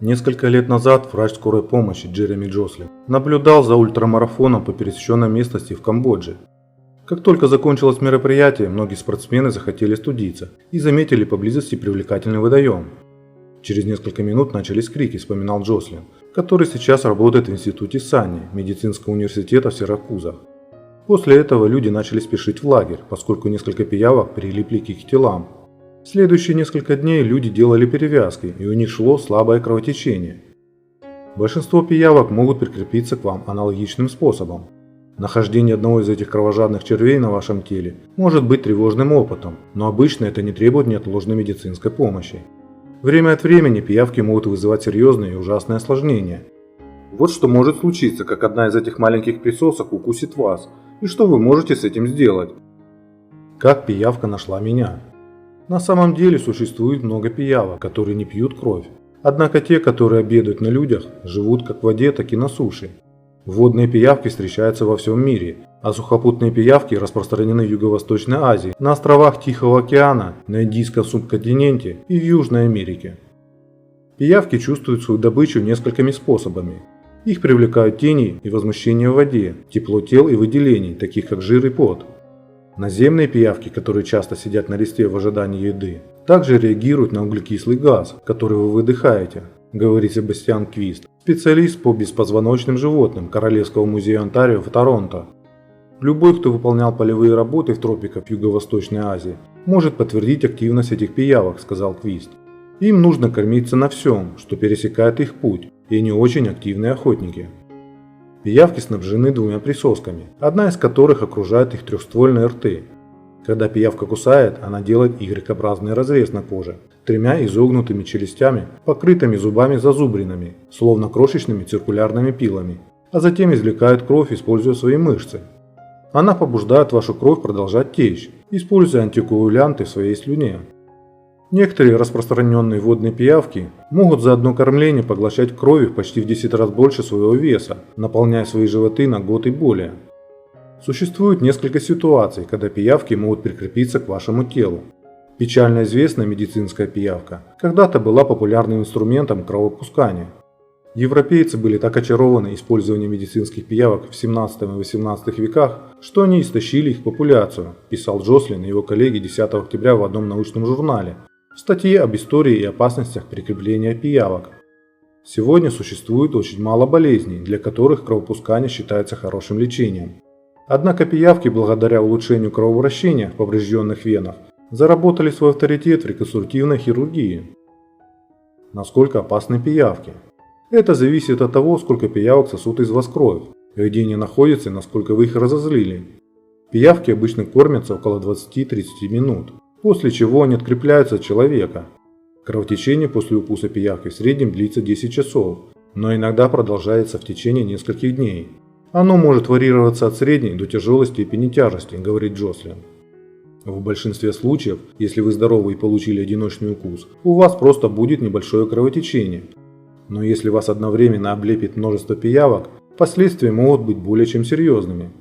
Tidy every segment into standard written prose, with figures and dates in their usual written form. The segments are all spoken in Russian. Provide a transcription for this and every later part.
Несколько лет назад врач скорой помощи Джереми Джослин наблюдал за ультрамарафоном по пересеченной местности в Камбодже. Как только закончилось мероприятие, многие спортсмены захотели студиться и заметили поблизости привлекательный водоем. Через несколько минут начались крики, вспоминал Джослин, который сейчас работает в институте Санни, медицинского университета в Сиракузах. После этого люди начали спешить в лагерь, поскольку несколько пиявок прилипли к их телам. В следующие несколько дней люди делали перевязки, и у них шло слабое кровотечение. Большинство пиявок могут прикрепиться к вам аналогичным способом. Нахождение одного из этих кровожадных червей на вашем теле может быть тревожным опытом, но обычно это не требует неотложной медицинской помощи. Время от времени пиявки могут вызывать серьезные и ужасные осложнения. Вот что может случиться, как одна из этих маленьких присосок укусит вас, и что вы можете с этим сделать. Как пиявка нашла меня? На самом деле существует много пиявок, которые не пьют кровь. Однако те, которые обедают на людях, живут как в воде, так и на суше. Водные пиявки встречаются во всем мире, а сухопутные пиявки распространены в Юго-Восточной Азии, на островах Тихого океана, на Индийском субконтиненте и в Южной Америке. Пиявки чувствуют свою добычу несколькими способами. Их привлекают тени и возмущение в воде, тепло тел и выделений, таких как жир и пот. Наземные пиявки, которые часто сидят на листе в ожидании еды, также реагируют на углекислый газ, который вы выдыхаете, говорит Себастьян Квист, специалист по беспозвоночным животным Королевского музея Онтарио в Торонто. Любой, кто выполнял полевые работы в тропиках Юго-Восточной Азии, может подтвердить активность этих пиявок, сказал Квист. Им нужно кормиться на всем, что пересекает их путь, и они очень активные охотники. Пиявки снабжены двумя присосками, одна из которых окружает их трехствольные рты. Когда пиявка кусает, она делает Y-образный разрез на коже, тремя изогнутыми челюстями, покрытыми зубами-зазубринами, словно крошечными циркулярными пилами, а затем извлекает кровь, используя свои мышцы. Она побуждает вашу кровь продолжать течь, используя антикоагулянты в своей слюне. Некоторые распространенные водные пиявки могут за одно кормление поглощать крови почти в 10 раз больше своего веса, наполняя свои животы на год и более. Существует несколько ситуаций, когда пиявки могут прикрепиться к вашему телу. Печально известная медицинская пиявка когда-то была популярным инструментом кровопускания. Европейцы были так очарованы использованием медицинских пиявок в 17 и 18 веках, что они истощили их популяцию, писал Джослин и его коллеги 10 октября в одном научном журнале, в статье об истории и опасностях прикрепления пиявок. Сегодня существует очень мало болезней, для которых кровопускание считается хорошим лечением. Однако пиявки, благодаря улучшению кровообращения в поврежденных венах, заработали свой авторитет в реконструктивной хирургии. Насколько опасны пиявки? Это зависит от того, сколько пиявок сосут из вас кровь, где они находятся и насколько вы их разозлили. Пиявки обычно кормятся около 20-30 минут, после чего они открепляются от человека. Кровотечение после укуса пиявки в среднем длится 10 часов, но иногда продолжается в течение нескольких дней. Оно может варьироваться от средней до тяжелой степени тяжести, говорит Джослин. В большинстве случаев, если вы здоровы и получили одиночный укус, у вас просто будет небольшое кровотечение. Но если вас одновременно облепит множество пиявок, последствия могут быть более чем серьезными.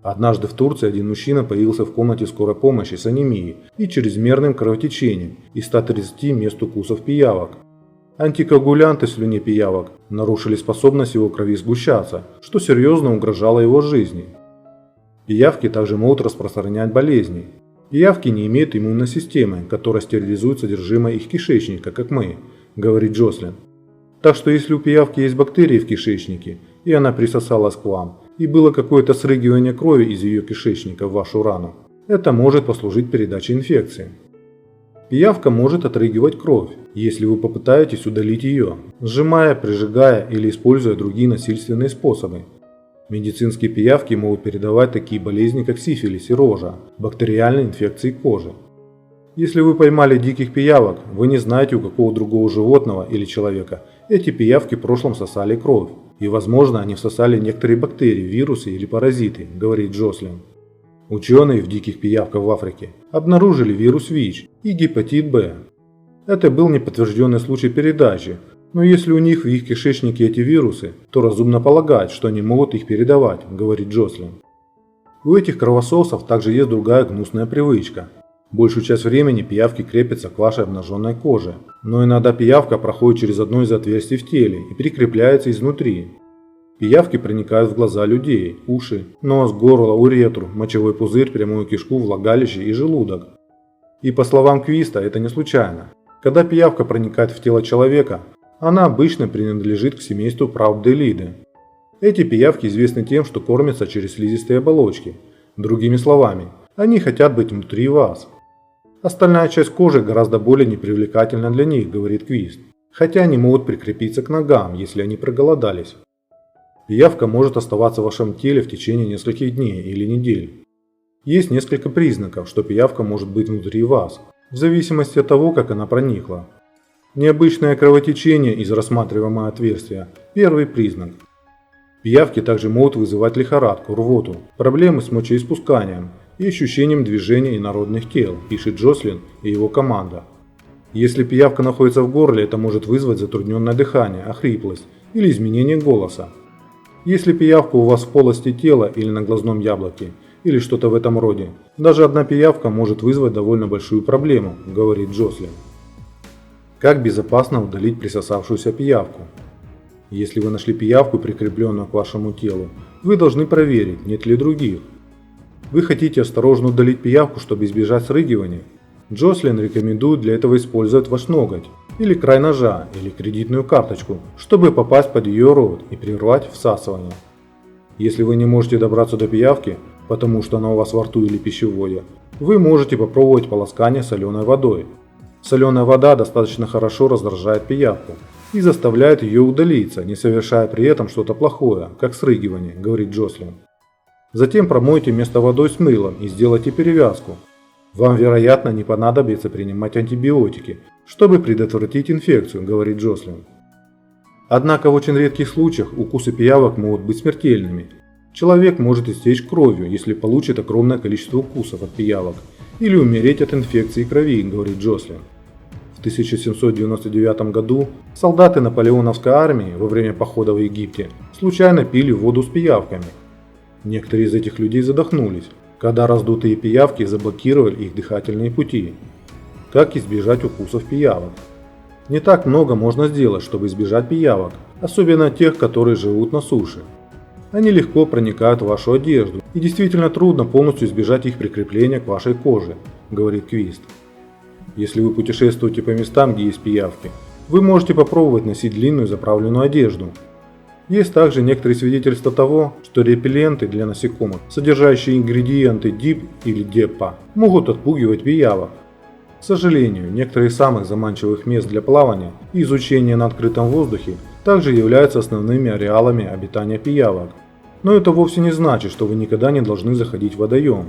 Однажды в Турции один мужчина появился в комнате скорой помощи с анемией и чрезмерным кровотечением из 130 мест укусов пиявок. Антикоагулянты в слюне пиявок нарушили способность его крови сгущаться, что серьезно угрожало его жизни. Пиявки также могут распространять болезни. Пиявки не имеют иммунной системы, которая стерилизует содержимое их кишечника, как мы, говорит Джослин. Так что если у пиявки есть бактерии в кишечнике, и она присосалась к вам, и было какое-то срыгивание крови из ее кишечника в вашу рану, это может послужить передачей инфекции. Пиявка может отрыгивать кровь, если вы попытаетесь удалить ее, сжимая, прижигая или используя другие насильственные способы. Медицинские пиявки могут передавать такие болезни, как сифилис и рожа, бактериальные инфекции кожи. Если вы поймали диких пиявок, вы не знаете, у какого другого животного или человека эти пиявки в прошлом сосали кровь, и, возможно, они всосали некоторые бактерии, вирусы или паразиты, говорит Джослин. Ученые в диких пиявках в Африке обнаружили вирус ВИЧ и гепатит Б. Это был неподтвержденный случай передачи, но если у них в их кишечнике эти вирусы, то разумно полагать, что они могут их передавать, говорит Джослин. У этих кровососов также есть другая гнусная привычка. Большую часть времени пиявки крепятся к вашей обнаженной коже, но иногда пиявка проходит через одно из отверстий в теле и прикрепляется изнутри. Пиявки проникают в глаза людей, уши, нос, горло, уретру, мочевой пузырь, прямую кишку, влагалище и желудок. И по словам Квиста, это не случайно. Когда пиявка проникает в тело человека, она обычно принадлежит к семейству Праудделиды. Эти пиявки известны тем, что кормятся через слизистые оболочки. Другими словами, они хотят быть внутри вас. Остальная часть кожи гораздо более непривлекательна для них, говорит Квист, хотя они могут прикрепиться к ногам, если они проголодались. Пиявка может оставаться в вашем теле в течение нескольких дней или недель. Есть несколько признаков, что пиявка может быть внутри вас, в зависимости от того, как она проникла. Необычное кровотечение из рассматриваемого отверстия – первый признак. Пиявки также могут вызывать лихорадку, рвоту, проблемы с мочеиспусканием и ощущением движения инородных тел, пишет Джослин и его команда. Если пиявка находится в горле, это может вызвать затрудненное дыхание, охриплость или изменение голоса. Если пиявка у вас в полости тела или на глазном яблоке, или что-то в этом роде, даже одна пиявка может вызвать довольно большую проблему, говорит Джослин. Как безопасно удалить присосавшуюся пиявку? Если вы нашли пиявку, прикрепленную к вашему телу, вы должны проверить, нет ли других. Вы хотите осторожно удалить пиявку, чтобы избежать срыгивания? Джослин рекомендует для этого использовать ваш ноготь, или край ножа, или кредитную карточку, чтобы попасть под ее рот и прервать всасывание. Если вы не можете добраться до пиявки, потому что она у вас во рту или пищеводе, вы можете попробовать полоскание соленой водой. Соленая вода достаточно хорошо раздражает пиявку и заставляет ее удалиться, не совершая при этом что-то плохое, как срыгивание, говорит Джослин. Затем промойте место водой с мылом и сделайте перевязку. Вам, вероятно, не понадобится принимать антибиотики, чтобы предотвратить инфекцию, говорит Джослин. Однако в очень редких случаях укусы пиявок могут быть смертельными. Человек может истечь кровью, если получит огромное количество укусов от пиявок, или умереть от инфекции крови, говорит Джослин. В 1799 году солдаты наполеоновской армии во время похода в Египте случайно пили воду с пиявками. Некоторые из этих людей задохнулись, когда раздутые пиявки заблокировали их дыхательные пути. Как избежать укусов пиявок? Не так много можно сделать, чтобы избежать пиявок, особенно тех, которые живут на суше. Они легко проникают в вашу одежду, и действительно трудно полностью избежать их прикрепления к вашей коже, говорит Квист. Если вы путешествуете по местам, где есть пиявки, вы можете попробовать носить длинную заправленную одежду. Есть также некоторые свидетельства того, что репелленты для насекомых, содержащие ингредиенты DIP или DEPA, могут отпугивать пиявок. К сожалению, некоторые из самых заманчивых мест для плавания и изучения на открытом воздухе также являются основными ареалами обитания пиявок. Но это вовсе не значит, что вы никогда не должны заходить в водоем.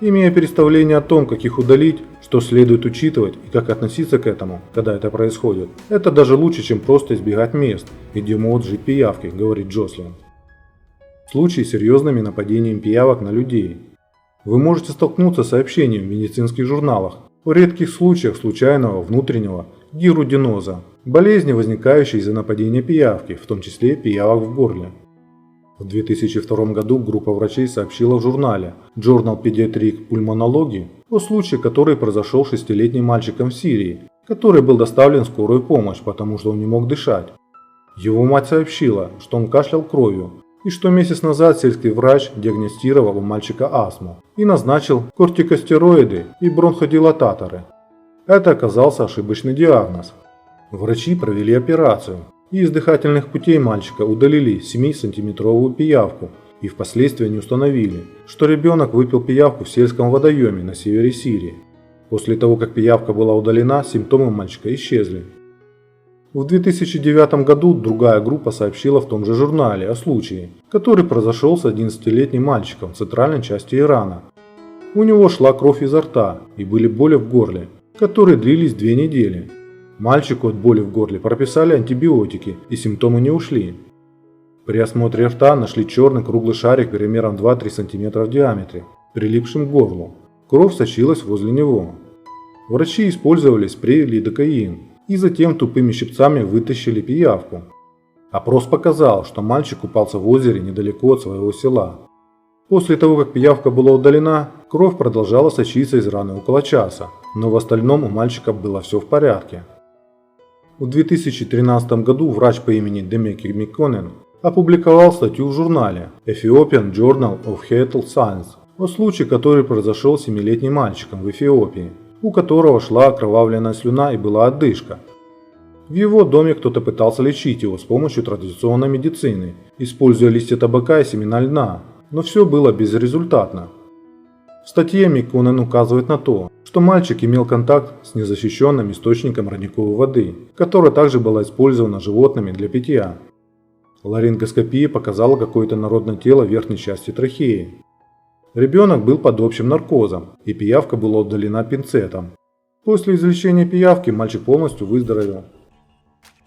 Имея представление о том, как их удалить, что следует учитывать и как относиться к этому, когда это происходит, это даже лучше, чем просто избегать мест, где могут жить пиявки, говорит Джослин. Случаи с серьезными нападениями пиявок на людей. Вы можете столкнуться с сообщением в медицинских журналах о редких случаях случайного внутреннего гирудиноза, болезни, возникающей из-за нападения пиявки, в том числе пиявок в горле. В 2002 году группа врачей сообщила в журнале Journal Pediatric Pulmonology о случае, который произошел 6-летним мальчиком в Сирии, который был доставлен в скорую помощь, потому что он не мог дышать. Его мать сообщила, что он кашлял кровью, и что месяц назад сельский врач диагностировал у мальчика астму и назначил кортикостероиды и бронходилататоры. Это оказался ошибочный диагноз. Врачи провели операцию, и из дыхательных путей мальчика удалили 7-сантиметровую пиявку, и впоследствии они установили, что ребенок выпил пиявку в сельском водоеме на севере Сирии. После того, как пиявка была удалена, симптомы мальчика исчезли. В 2009 году другая группа сообщила в том же журнале о случае, который произошел с 11-летним мальчиком в центральной части Ирана. У него шла кровь изо рта и были боли в горле, которые длились 2 недели. Мальчику от боли в горле прописали антибиотики, и симптомы не ушли. При осмотре рта нашли черный круглый шарик примером 2-3 см в диаметре, прилипшим к горлу. Кровь сочилась возле него. Врачи использовали спрей лидокаин и затем тупыми щипцами вытащили пиявку. Опрос показал, что мальчик купался в озере недалеко от своего села. После того, как пиявка была удалена, кровь продолжала сочиться из раны около часа, но в остальном у мальчика было все в порядке. В 2013 году врач по имени Демеки Миконен опубликовал статью в журнале Ethiopian Journal of Health Science о случае, который произошел с 7-летним мальчиком в Эфиопии, у которого шла окровавленная слюна и была одышка. В его доме кто-то пытался лечить его с помощью традиционной медицины, используя листья табака и семена льна, но все было безрезультатно. В статье Миконен указывает на то, что мальчик имел контакт с незащищенным источником родниковой воды, которая также была использована животными для питья. Ларингоскопия показала какое-то народное тело верхней части трахеи. Ребенок был под общим наркозом, и пиявка была удалена пинцетом. После извлечения пиявки мальчик полностью выздоровел.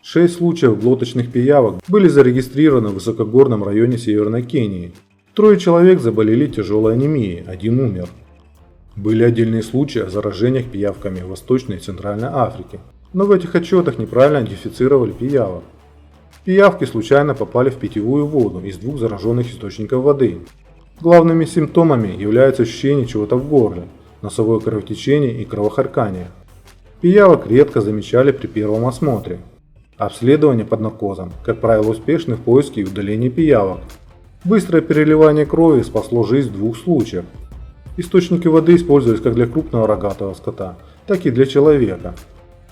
6 случаев глоточных пиявок были зарегистрированы в высокогорном районе Северной Кении. 3 человек заболели тяжелой анемией, 1 умер. Были отдельные случаи о заражениях пиявками в Восточной и Центральной Африке, но в этих отчетах неправильно идентифицировали пиявок. Пиявки случайно попали в питьевую воду из 2 зараженных источников воды. Главными симптомами являются ощущение чего-то в горле, носовое кровотечение и кровохаркание. Пиявок редко замечали при первом осмотре. Обследование под наркозом, как правило, успешны в поиске и удалении пиявок. Быстрое переливание крови спасло жизнь в 2 случаях. Источники воды использовались как для крупного рогатого скота, так и для человека.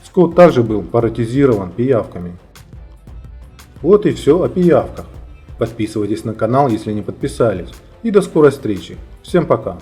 Скот также был паразитизирован пиявками. Вот и все о пиявках. Подписывайтесь на канал, если не подписались. И до скорой встречи. Всем пока.